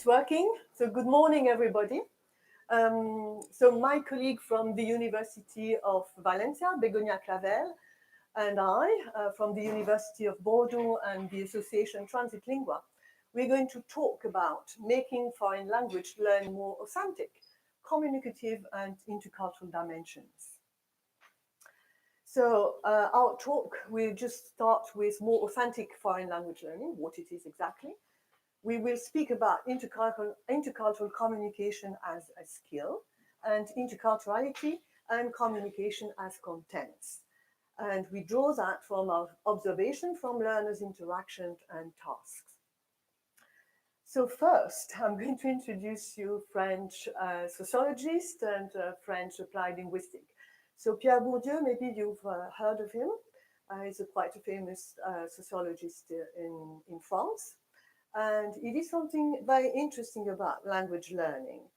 it's working. So good morning, everybody. So my colleague from the University of Valencia, Begonia Clavel, and I, from the University of Bordeaux and the Association Transit Lingua, we're going to talk about making foreign language learn more authentic, communicative, and intercultural dimensions. So our talk will just start with more authentic foreign language learning, what it is exactly. We will speak about intercultural communication as a skill and interculturality and communication as contents. And we draw that from our observation from learners' interaction and tasks. So first, I'm going to introduce you French sociologist and French applied linguistic. So Pierre Bourdieu, maybe you've heard of him. He's quite a famous sociologist in France. And he did something very interesting about language learning.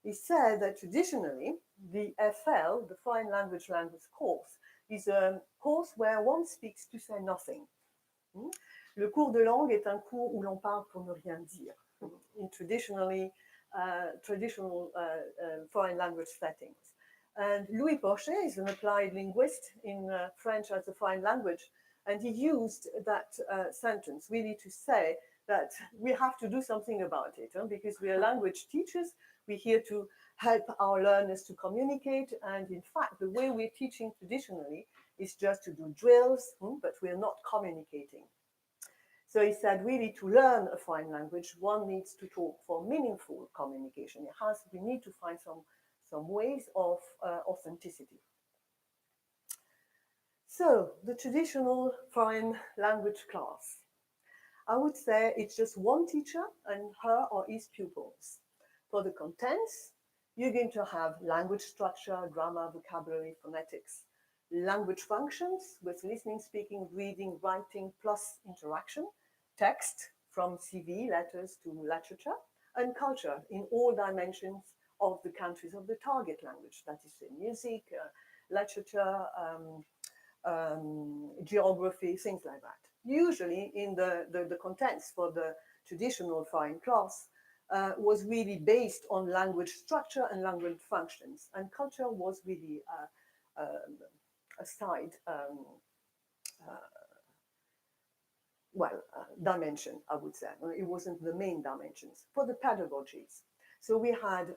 He said that traditionally, the FL, the Foreign Language course, is a course where one speaks to say nothing. Le cours de langue est un cours où l'on parle pour ne rien dire. In traditional foreign language settings. And Louis Porchet is an applied linguist in French as a foreign language, and he used that sentence really to say that we have to do something about it, because we are language teachers. We're here to help our learners to communicate, and in fact, the way we're teaching traditionally is just to do drills, but we're not communicating. So he said, really, to learn a foreign language, one needs to talk for meaningful communication. We need to find some ways of authenticity. So the traditional foreign language class, I would say it's just one teacher and her or his pupils. For the contents, you're going to have language structure, grammar, vocabulary, phonetics, language functions with listening, speaking, reading, writing, plus interaction, text from CV, letters to literature, and culture in all dimensions of the countries of the target language, that is music, literature, geography, things like that. Usually in the contents for the traditional foreign class was really based on language structure and language functions, and culture was really a side dimension, I would say. It wasn't the main dimensions for the pedagogies. So we had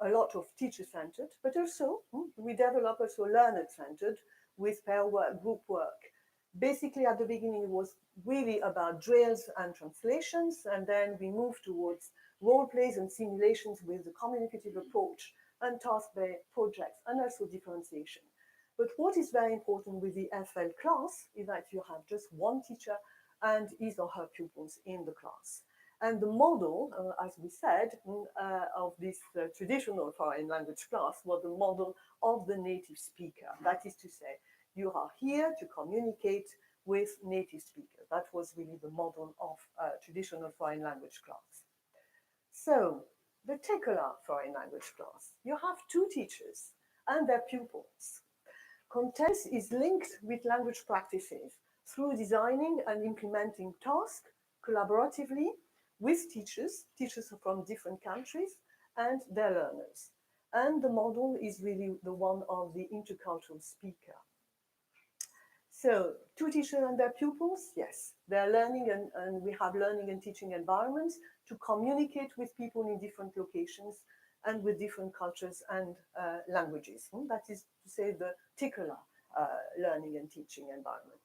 a lot of teacher-centered, but also we developed also learner-centered with pair work, group work. Basically, at the beginning, it was really about drills and translations, and then we moved towards role plays and simulations with the communicative approach and task-based projects, and also differentiation. But what is very important with the FL class is that you have just one teacher and his or her pupils in the class. And the model, as we said, of this traditional foreign language class was the model of the native speaker. That is to say, you are here to communicate with native speakers. That was really the model of traditional foreign language class. So, the particular foreign language class, you have two teachers and their pupils. Content is linked with language practices through designing and implementing tasks collaboratively with teachers from different countries and their learners. And the model is really the one of the intercultural speaker. So, two teachers and their pupils, yes, they're learning and we have learning and teaching environments to communicate with people in different locations and with different cultures and languages. That is to say the particular learning and teaching environment.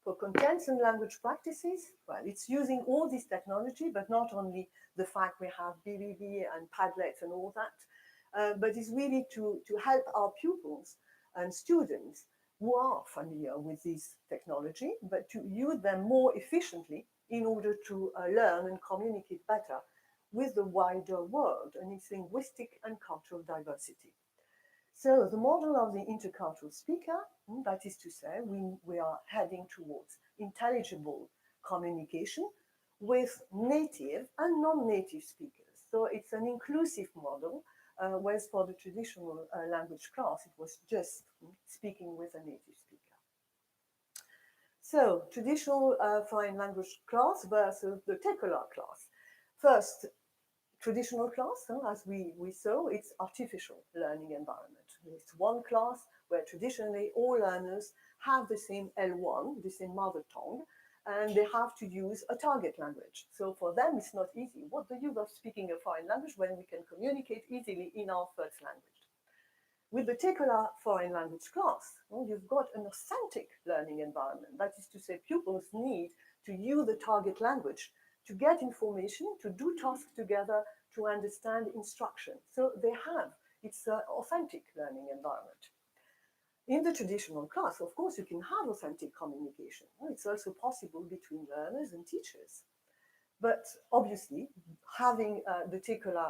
For contents and language practices, well, it's using all this technology, but not only the fact we have BBB and Padlets and all that, but it's really to help our pupils and students who are familiar with this technology, but to use them more efficiently in order to learn and communicate better with the wider world and its linguistic and cultural diversity. So the model of the intercultural speaker, that is to say, we are heading towards intelligible communication with native and non-native speakers. So it's an inclusive model, whereas for the traditional language class, it was just speaking with a native speaker. So traditional foreign language class versus the particular class. First, traditional class, as we saw, it's artificial learning environment. It's one class where traditionally all learners have the same L1, the same mother tongue, and they have to use a target language. So for them, it's not easy. What the use of speaking a foreign language when we can communicate easily in our first language? With the particular foreign language class, you've got an authentic learning environment. That is to say, pupils need to use the target language to get information, to do tasks together, to understand instruction. So it's an authentic learning environment. In the traditional class, of course, you can have authentic communication. It's also possible between learners and teachers. But obviously, having the particular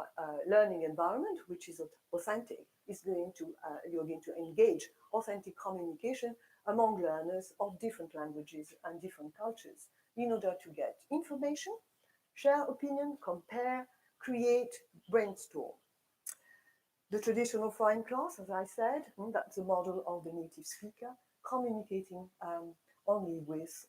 learning environment, which is authentic, you're going to engage authentic communication among learners of different languages and different cultures in order to get information, share opinion, compare, create, brainstorm. The traditional foreign class, as I said, that's the model of the native speaker, communicating only with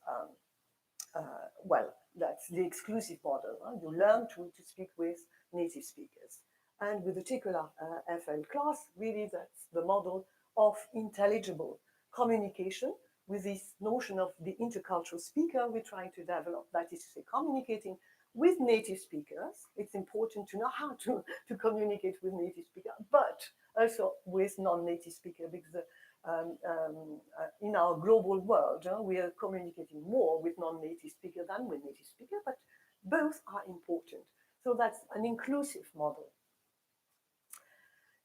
that's the exclusive model. You learn to speak with native speakers. And with the particular FL class, really that's the model of intelligible communication with this notion of the intercultural speaker we're trying to develop. That is to say, communicating with native speakers. It's important to know how to communicate with native speakers, but also with non-native speakers, because in our global world, we are communicating more with non-native speakers than with native speakers, but both are important. So that's an inclusive model.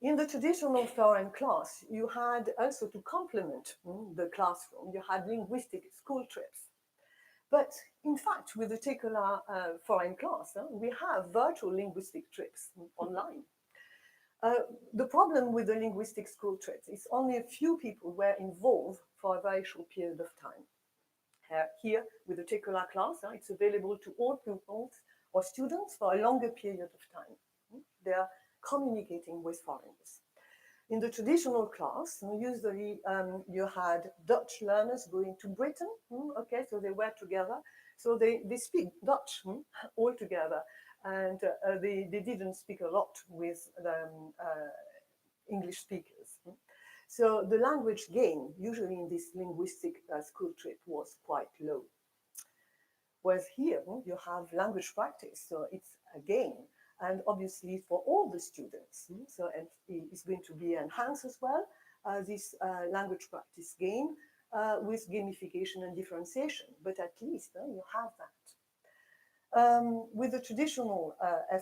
In the traditional foreign class, you had also to complement the classroom, you had linguistic school trips. But in fact, with the particular foreign class, we have virtual linguistic trips online. The problem with the linguistic school trips is only a few people were involved for a very short period of time. Here, with the particular class, it's available to all pupils or students for a longer period of time. They are communicating with foreigners. In the traditional class, usually you had Dutch learners going to Britain, okay, so they were together. So they speak Dutch all together, and they didn't speak a lot with English speakers. So the language gain, usually in this linguistic school trip, was quite low. Whereas here, you have language practice, so it's a gain. And obviously for all the students, so it's going to be enhanced as well, this language practice gain with gamification and differentiation, but at least you have that. With the traditional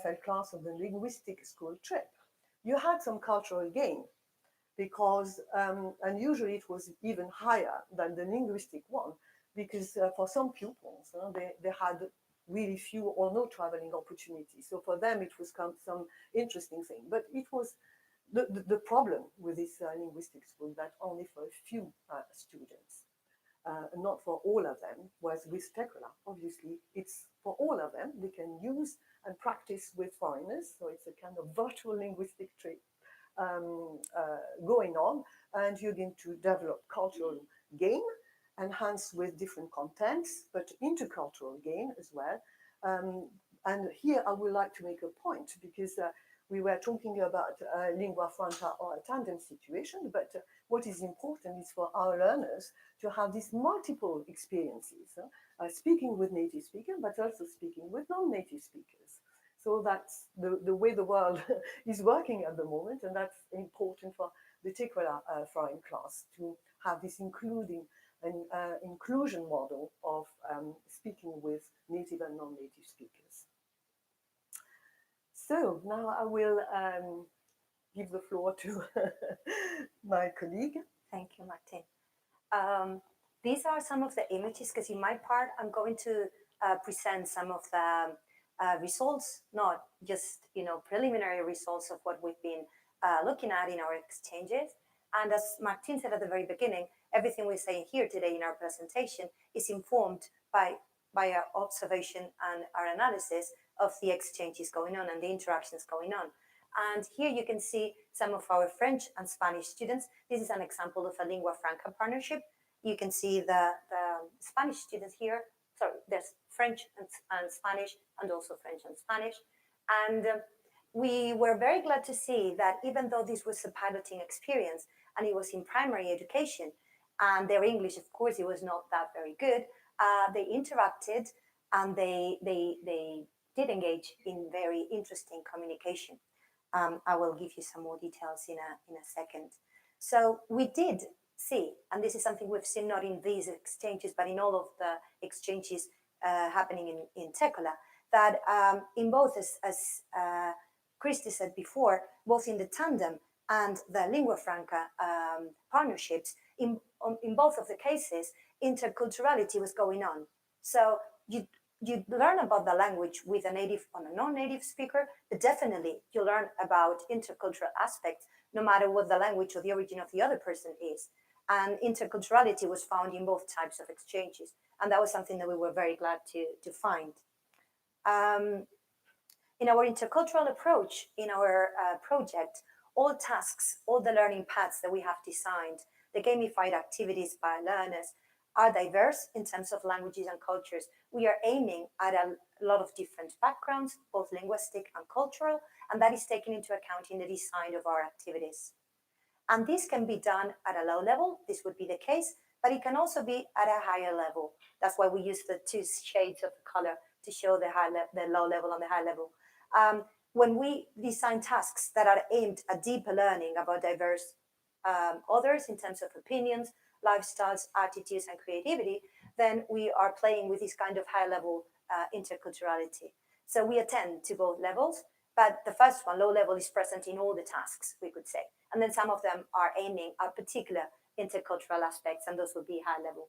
FL class of the linguistic school trip, you had some cultural gain because, and usually it was even higher than the linguistic one, because for some pupils, they had really few or no traveling opportunities. So for them, it was some interesting thing. But it was the problem with this linguistic school that only for a few students, not for all of them, whereas with Tekula, obviously, it's for all of them. They can use and practice with foreigners. So it's a kind of virtual linguistic trip going on. And you're going to develop cultural gain, enhanced with different contents, but intercultural gain as well. And here I would like to make a point, because we were talking about lingua franca or a tandem situation, but what is important is for our learners to have these multiple experiences, speaking with native speakers, but also speaking with non-native speakers. So that's the way the world is working at the moment, and that's important for the particular foreign class to have this an inclusion model of speaking with native and non-native speakers. So now I will give the floor to my colleague. Thank you, Martine. These are some of the images, because in my part, I'm going to present some of the results, not just preliminary results of what we've been looking at in our exchanges. And as Martine said at the very beginning, everything we're saying here today in our presentation is informed by our observation and our analysis of the exchanges going on and the interactions going on. And here you can see some of our French and Spanish students. This is an example of a lingua franca partnership. You can see the Spanish students here. Sorry, there's French and Spanish, and also French and Spanish. And we were very glad to see that even though this was a piloting experience and it was in primary education, and their English, of course, it was not that very good, they interacted and they did engage in very interesting communication. I will give you some more details in a second. So we did see, and this is something we've seen not in these exchanges, but in all of the exchanges happening in Tekola, that in both, as Christy said before, both in the tandem and the lingua franca partnerships, in both of the cases, interculturality was going on. So you learn about the language with a native or a non-native speaker, but definitely you learn about intercultural aspects, no matter what the language or the origin of the other person is. And interculturality was found in both types of exchanges. And that was something that we were very glad to find. In our intercultural approach, in our project, all tasks, all the learning paths that we have designed, the gamified activities by learners, are diverse in terms of languages and cultures. We are aiming at a lot of different backgrounds, both linguistic and cultural, and that is taken into account in the design of our activities. And this can be done at a low level, this would be the case, but it can also be at a higher level. That's why we use the two shades of color to show the low level and the high level. When we design tasks that are aimed at deeper learning about diverse others in terms of opinions, lifestyles, attitudes, and creativity, then we are playing with this kind of high-level interculturality. So we attend to both levels, but the first one, low level, is present in all the tasks, we could say. And then some of them are aiming at particular intercultural aspects, and those would be high level.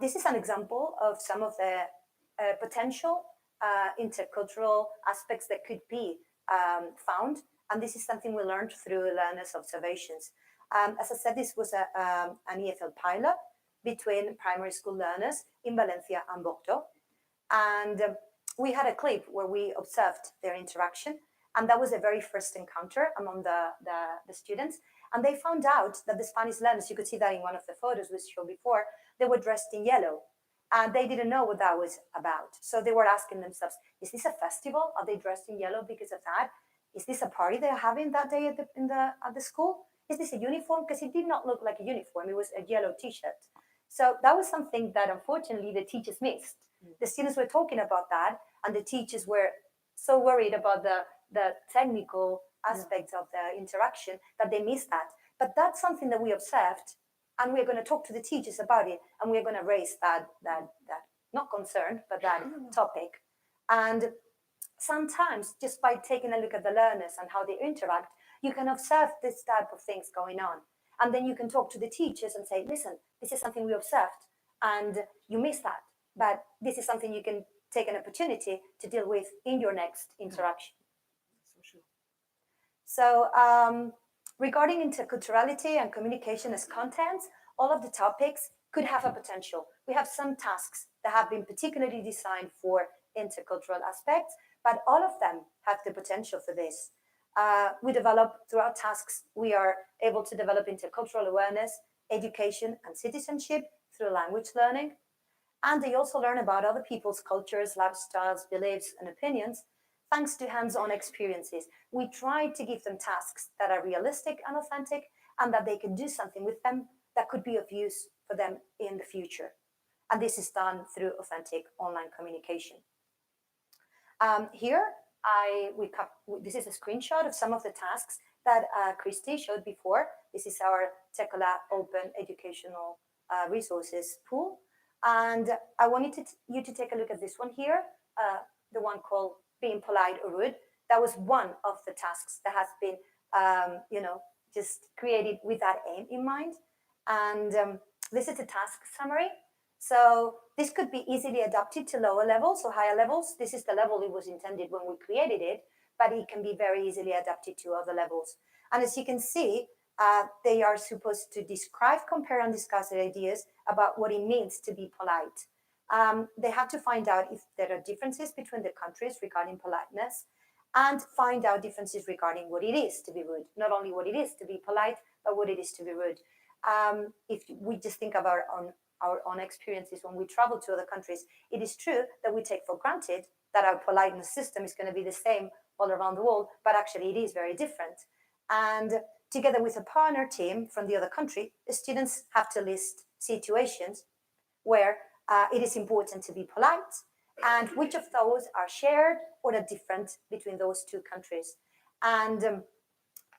This is an example of some of the potential intercultural aspects that could be found, and this is something we learned through learners' observations. As I said, this was an EFL pilot between primary school learners in Valencia and Bordeaux. And we had a clip where we observed their interaction. And that was the very first encounter among the students. And they found out that the Spanish learners, you could see that in one of the photos we showed before, they were dressed in yellow. And they didn't know what that was about. So they were asking themselves, is this a festival? Are they dressed in yellow because of that? Is this a party they're having that day at the school? Is this a uniform? Because it did not look like a uniform. It was a yellow T-shirt. So that was something that unfortunately the teachers missed. The students were talking about that, and the teachers were so worried about the technical aspects of the interaction that they missed that. But that's something that we observed, and we're going to talk to the teachers about it, and we're going to raise that not concern, but that topic. And sometimes just by taking a look at the learners and how they interact, you can observe this type of things going on. And then you can talk to the teachers and say, listen, this is something we observed and you missed that. But this is something you can take an opportunity to deal with in your next interaction. So regarding interculturality and communication as contents, all of the topics could have a potential. We have some tasks that have been particularly designed for intercultural aspects, but all of them have the potential for this. We develop through our tasks, we are able to develop intercultural awareness, education, and citizenship through language learning. And they also learn about other people's cultures, lifestyles, beliefs, and opinions, thanks to hands-on experiences. We try to give them tasks that are realistic and authentic, and that they can do something with them that could be of use for them in the future. And this is done through authentic online communication. Here, this is a screenshot of some of the tasks that Christy showed before. This is our Tekola Open Educational Resources pool. And I wanted you to take a look at this one here, the one called Being Polite or Rude. That was one of the tasks that has been, just created with that aim in mind. And this is a task summary. So this could be easily adapted to lower levels or higher levels. This is the level it was intended when we created it, but it can be very easily adapted to other levels. And as you can see, they are supposed to describe, compare, and discuss their ideas about what it means to be polite. They have to find out if there are differences between the countries regarding politeness, and find out differences regarding what it is to be rude. Not only what it is to be polite, but what it is to be rude. If we just think about our own experiences when we travel to other countries, it is true that we take for granted that our politeness system is going to be the same all around the world, but actually it is very different. And together with a partner team from the other country, the students have to list situations where it is important to be polite, and which of those are shared or are different between those two countries. And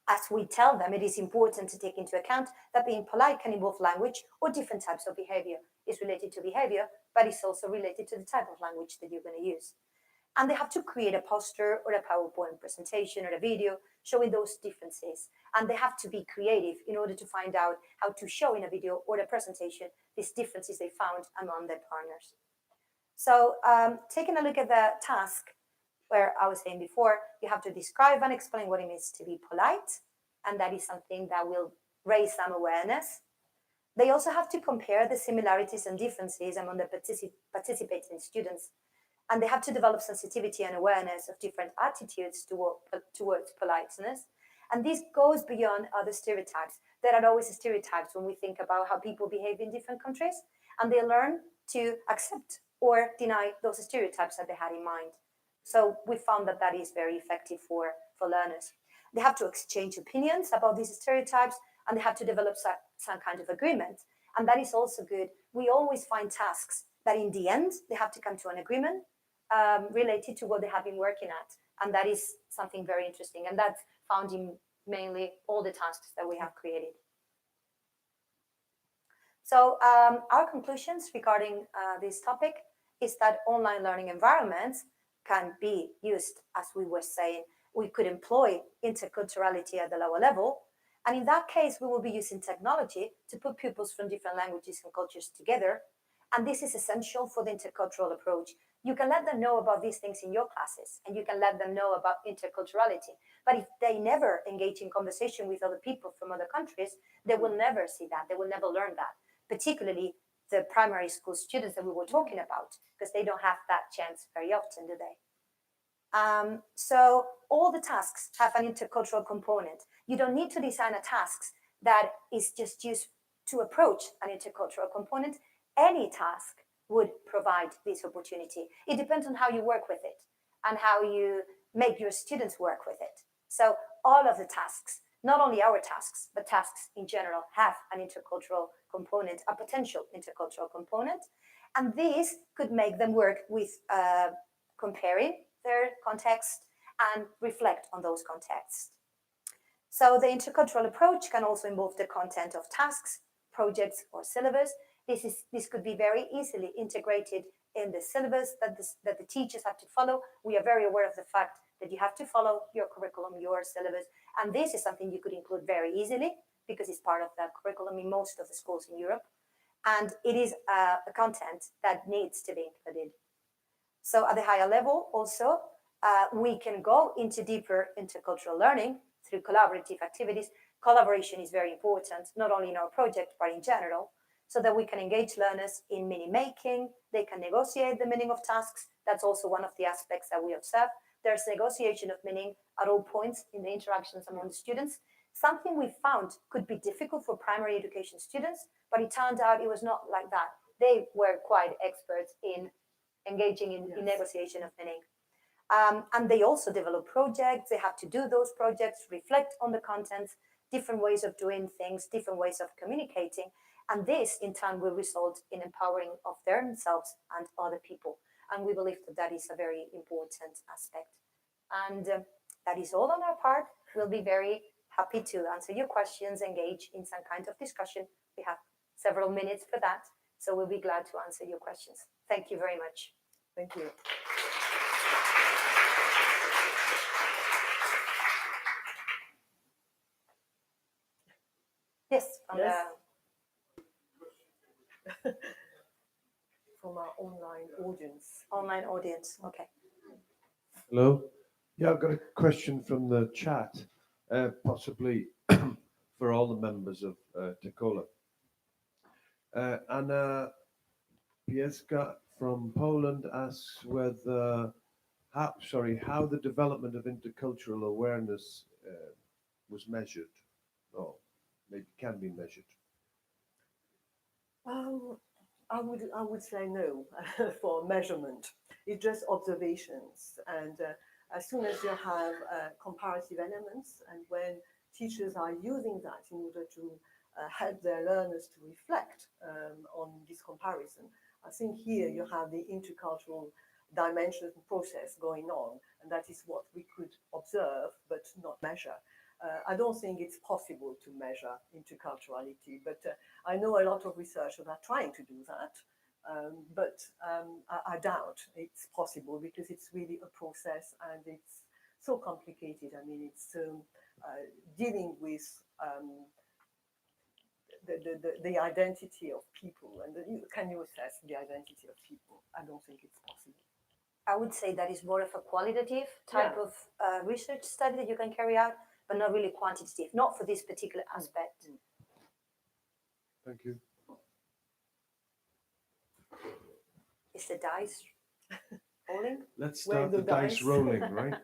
as we tell them, it is important to take into account that being polite can involve language or different types of behavior. It's related to behavior, but it's also related to the type of language that you're going to use. And they have to create a poster or a PowerPoint presentation or a video showing those differences. And they have to be creative in order to find out how to show in a video or a presentation these differences they found among their partners. So taking a look at the task, where I was saying before, you have to describe and explain what it means to be polite, and that is something that will raise some awareness. They also have to compare the similarities and differences among the participating students, and they have to develop sensitivity and awareness of different attitudes towards politeness. And this goes beyond other stereotypes. There are always stereotypes when we think about how people behave in different countries, and they learn to accept or deny those stereotypes that they had in mind. So we found that that is very effective for learners. They have to exchange opinions about these stereotypes, and they have to develop some kind of agreement. And that is also good. We always find tasks that in the end, they have to come to an agreement related to what they have been working at. And that is something very interesting. And that's found in mainly all the tasks that we have created. So our conclusions regarding this topic is that online learning environments can be used, as we were saying. We could employ interculturality at the lower level. And in that case, we will be using technology to put pupils from different languages and cultures together. And this is essential for the intercultural approach. You can let them know about these things in your classes, and you can let them know about interculturality. But if they never engage in conversation with other people from other countries, they will never see that. They will never learn that, particularly the primary school students that we were talking about, because they don't have that chance very often, do they? So all the tasks have an intercultural component. You don't need to design a task that is just used to approach an intercultural component. Any task would provide this opportunity. It depends on how you work with it and how you make your students work with it. So all of the tasks, not only our tasks, but tasks in general, have an intercultural component, a potential intercultural component. And this could make them work with comparing their context and reflect on those contexts. So the intercultural approach can also involve the content of tasks, projects, or syllabus. This could be very easily integrated in the syllabus that the teachers have to follow. We are very aware of the fact that you have to follow your curriculum, your syllabus, and this is something you could include very easily because it's part of the curriculum in most of the schools in Europe, and it is a content that needs to be included. So at the higher level also, we can go into deeper intercultural learning through collaborative activities. Collaboration is very important, not only in our project, but in general, so that we can engage learners in meaning making. They can negotiate the meaning of tasks. That's also one of the aspects that we observe. There's negotiation of meaning at all points in the interactions among the students. Something we found could be difficult for primary education students, but it turned out it was not like that. They were quite experts in engaging in negotiation of meaning. And they also develop projects. They have to do those projects, reflect on the contents, different ways of doing things, different ways of communicating. And this, in turn, will result in empowering of themselves and other people. And we believe that that is a very important aspect. And that is all on our part. We'll be very happy to answer your questions, engage in some kind of discussion. We have several minutes for that. So we'll be glad to answer your questions. Thank you very much. Thank you. Yes, from our online audience. Online audience. Okay. Hello. Yeah, I've got a question from the chat, possibly for all the members of Tekola. Anna Pieska from Poland asks how the development of intercultural awareness was measured, or maybe can be measured. I would say no for measurement. It's just observations, and as soon as you have comparative elements, and when teachers are using that in order to help their learners to reflect on this comparison, I think here you have the intercultural dimension process going on, and that is what we could observe but not measure. I don't think it's possible to measure interculturality, but I know a lot of researchers are trying to do that, but I doubt it's possible because it's really a process and it's so complicated. I mean, it's dealing with the identity of people, and can you assess the identity of people? I don't think it's possible. I would say that is more of a qualitative type of research study that you can carry out, but not really quantitative, not for this particular aspect. Thank you. Is the dice rolling? Let's Where start the the dice dice? rolling, right?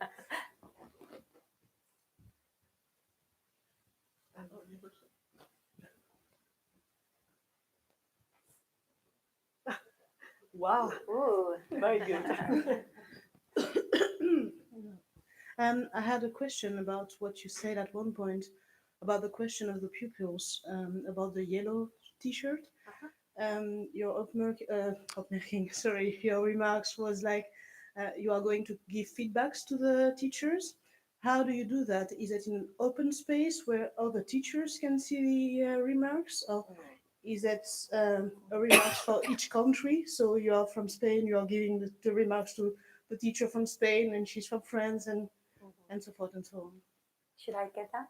Wow, Ooh. very good. I had a question about what you said at one point about the question of the pupils, about the yellow T-shirt. Your opmerking, sorry, your remarks was like you are going to give feedbacks to the teachers. How do you do that? Is it in an open space where other teachers can see the remarks, or is that a remarks for each country? So you are from Spain, you are giving the remarks to the teacher from Spain, and she's from France, and so forth and so on. Should I get that?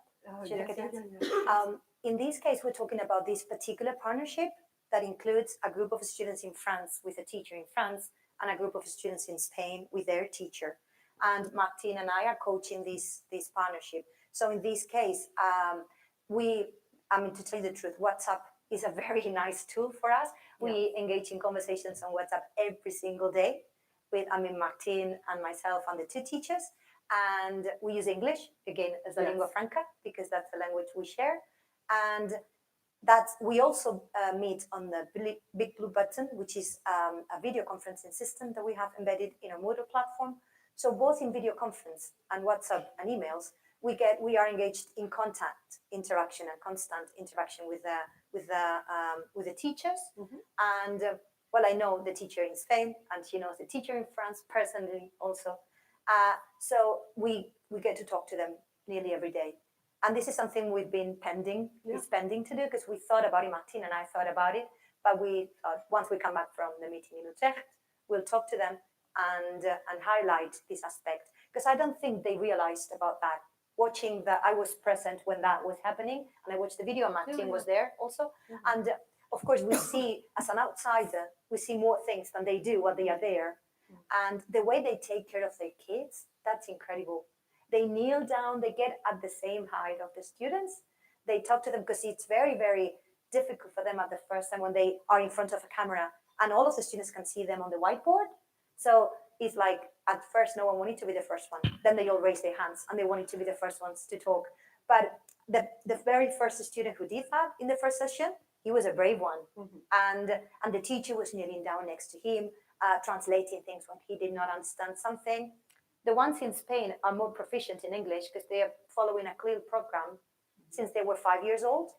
Should I Yes, get the yeah, answer? yeah, yeah. In this case, we're talking about this particular partnership that includes a group of students in France with a teacher in France and a group of students in Spain with their teacher. And Martin and I are coaching this partnership. So in this case, to tell you the truth, WhatsApp is a very nice tool for us. We engage in conversations on WhatsApp every single day with Martin and myself and the two teachers. And we use English, again, as a lingua franca, because that's the language we share. And we also meet on the Big Blue Button, which is a video conferencing system that we have embedded in our Moodle platform. So both in video conference and WhatsApp and emails, we are engaged in contact, interaction, and constant interaction with the teachers. And I know the teacher in Spain, and she knows the teacher in France personally also. So we get to talk to them nearly every day. And this is something we've been pending to do, because we thought about it, Martin and I thought about it, but we thought once we come back from the meeting in Utrecht, we'll talk to them and highlight this aspect, because I don't think they realized about that. I was present when that was happening, and I watched the video, and Martin was there also. And of course, we see, as an outsider, we see more things than they do while they are there. And the way they take care of their kids, that's incredible. They kneel down, they get at the same height of the students. They talk to them, because it's very, very difficult for them at the first time when they are in front of a camera and all of the students can see them on the whiteboard. So it's like, at first, no one wanted to be the first one. Then they all raised their hands and they wanted to be the first ones to talk. But the very first student who did that in the first session, he was a brave one. And the teacher was kneeling down next to him, translating things when he did not understand something. The ones in Spain are more proficient in English because they are following a Clavel program since they were 5 years old,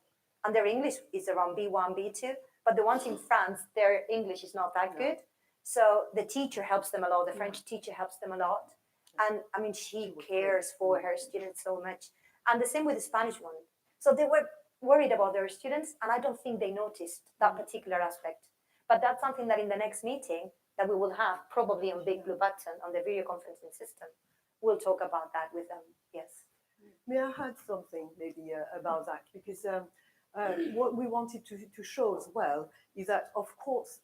and their English is around B1, B2. But the ones in France, their English is not that good. So the teacher helps them a lot. The French teacher helps them a lot. And she cares for her students so much. And the same with the Spanish one. So they were worried about their students, and I don't think they noticed that particular aspect. But that's something that in the next meeting that we will have, probably on Big Blue Button, on the video conferencing system, we'll talk about that with them. Yes. May I add something maybe about that? Because what we wanted to show as well is that, of course,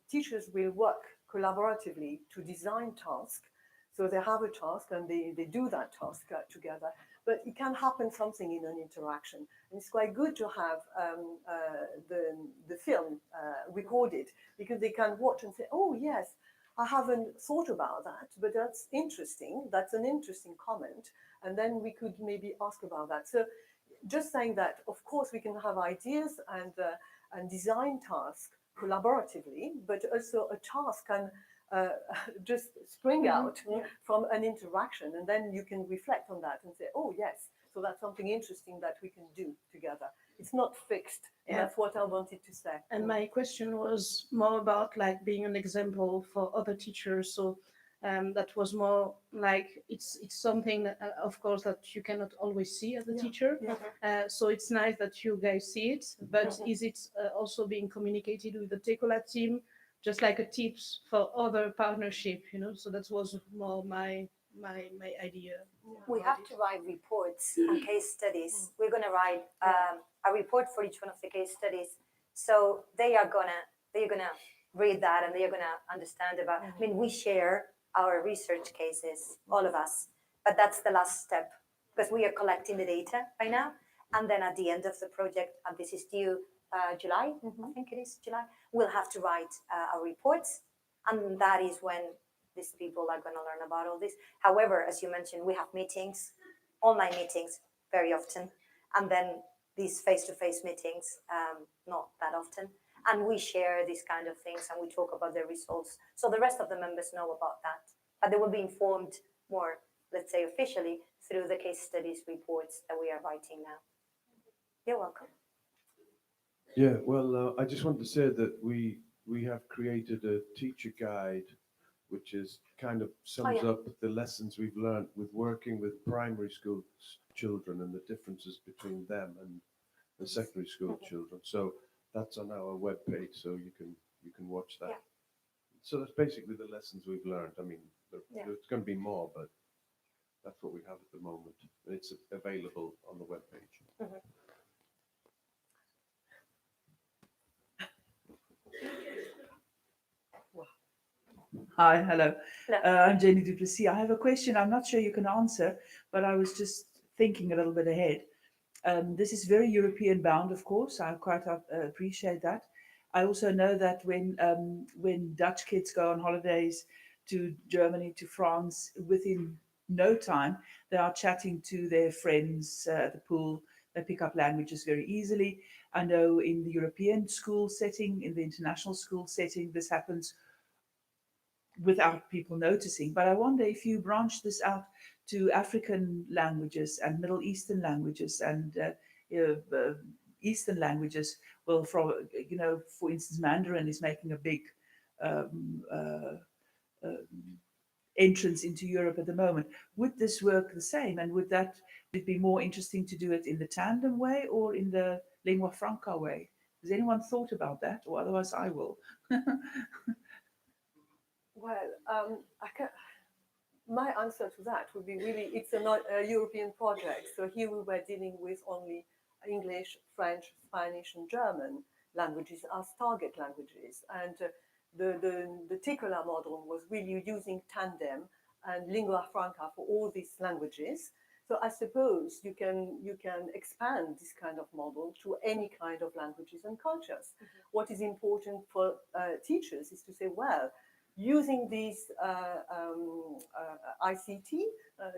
teachers will work collaboratively to design tasks. So they have a task and they do that task together. But it can happen something in an interaction. And it's quite good to have the film recorded, because they can watch and say, oh, yes, I haven't thought about that, but that's interesting. That's an interesting comment. And then we could maybe ask about that. So just saying that, of course, we can have ideas and design tasks collaboratively, but also a task can just spring Mhm. out from an interaction, and then you can reflect on that and say, oh yes, so that's something interesting that we can do together. It's not fixed, and Yeah. that's what I wanted to say. And my question was more about like being an example for other teachers. So that was more like it's something that, of course, that you cannot always see as a Yeah, teacher. yeah. So it's nice that you guys see it, but is it also being communicated with the Tecola team, just like a tips for other partnership? You know, so that was more my idea. We about have it. to write reports and case studies. We're going to write a report for each one of the case studies. So they're gonna read that and they're gonna understand about. I mean, we share our research cases, all of us, but that's the last step because we are collecting the data right now. And then at the end of the project, and this is due July, I think it is July, we'll have to write our reports, and that is when these people are going to learn about all this. However, as you mentioned, we have meetings, online meetings very often, and then these face-to-face meetings not that often. And we share these kind of things and we talk about the results. So the rest of the members know about that. But they will be informed more, let's say officially, through the case studies reports that we are writing now. You're welcome. Yeah, well, I just want to say that we have created a teacher guide, which is kind of sums up the lessons we've learned with working with primary school children and the differences between them and the secondary school children. So that's on our webpage, so you can watch that. Yeah. So that's basically the lessons we've learned. I mean, there's going to be more, but that's what we have at the moment. It's available on the webpage. Hi, hello. Hello. I'm Jenny Duplessis. I have a question I'm not sure you can answer, but I was just thinking a little bit ahead. This is very European bound, of course. I quite appreciate that. I also know that when Dutch kids go on holidays to Germany, to France, within no time, they are chatting to their friends at the pool. They pick up languages very easily. I know in the European school setting, in the international school setting, this happens without people noticing. But I wonder if you branch this out to African languages and Middle Eastern languages and Eastern languages. Well, for instance, Mandarin is making a big um, uh, entrance into Europe at the moment. Would this work the same? And would it be more interesting to do it in the tandem way or in the lingua franca way? Has anyone thought about that? Or otherwise, I will. Well, my answer to that would be really, it's a European project. So here we were dealing with only English, French, Spanish, and German languages as target languages. And the Ticola model was really using tandem and lingua franca for all these languages. So I suppose you can expand this kind of model to any kind of languages and cultures. What is important for teachers is to say, well, using these ICT,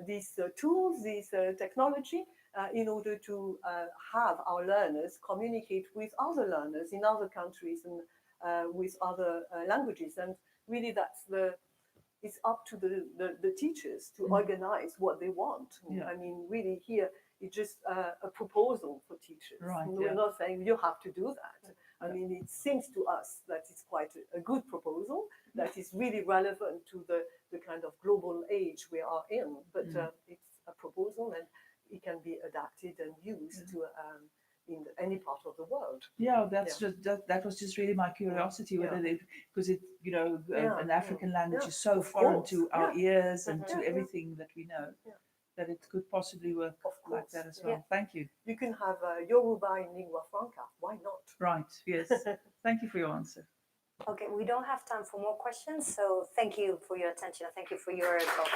these tools, this technology, in order to have our learners communicate with other learners in other countries and with other languages. And really it's up to the teachers to organize what they want. Yeah. I mean, really here, it's just a proposal for teachers. Right, We're not saying you have to do that. I mean, it seems to us that it's quite a good proposal that is really relevant to the kind of global age we are in. But it's a proposal and it can be adapted and used to in any part of the world. Yeah, that was just really my curiosity whether because an African language is so Of foreign course. to our ears and to Yeah. everything that we know that it could possibly work Of like course. that as well. Thank you. You can have Yoruba in lingua franca. Why not? Right. Yes. Thank you for your answer. Okay, we don't have time for more questions, so thank you for your attention and thank you for your talk.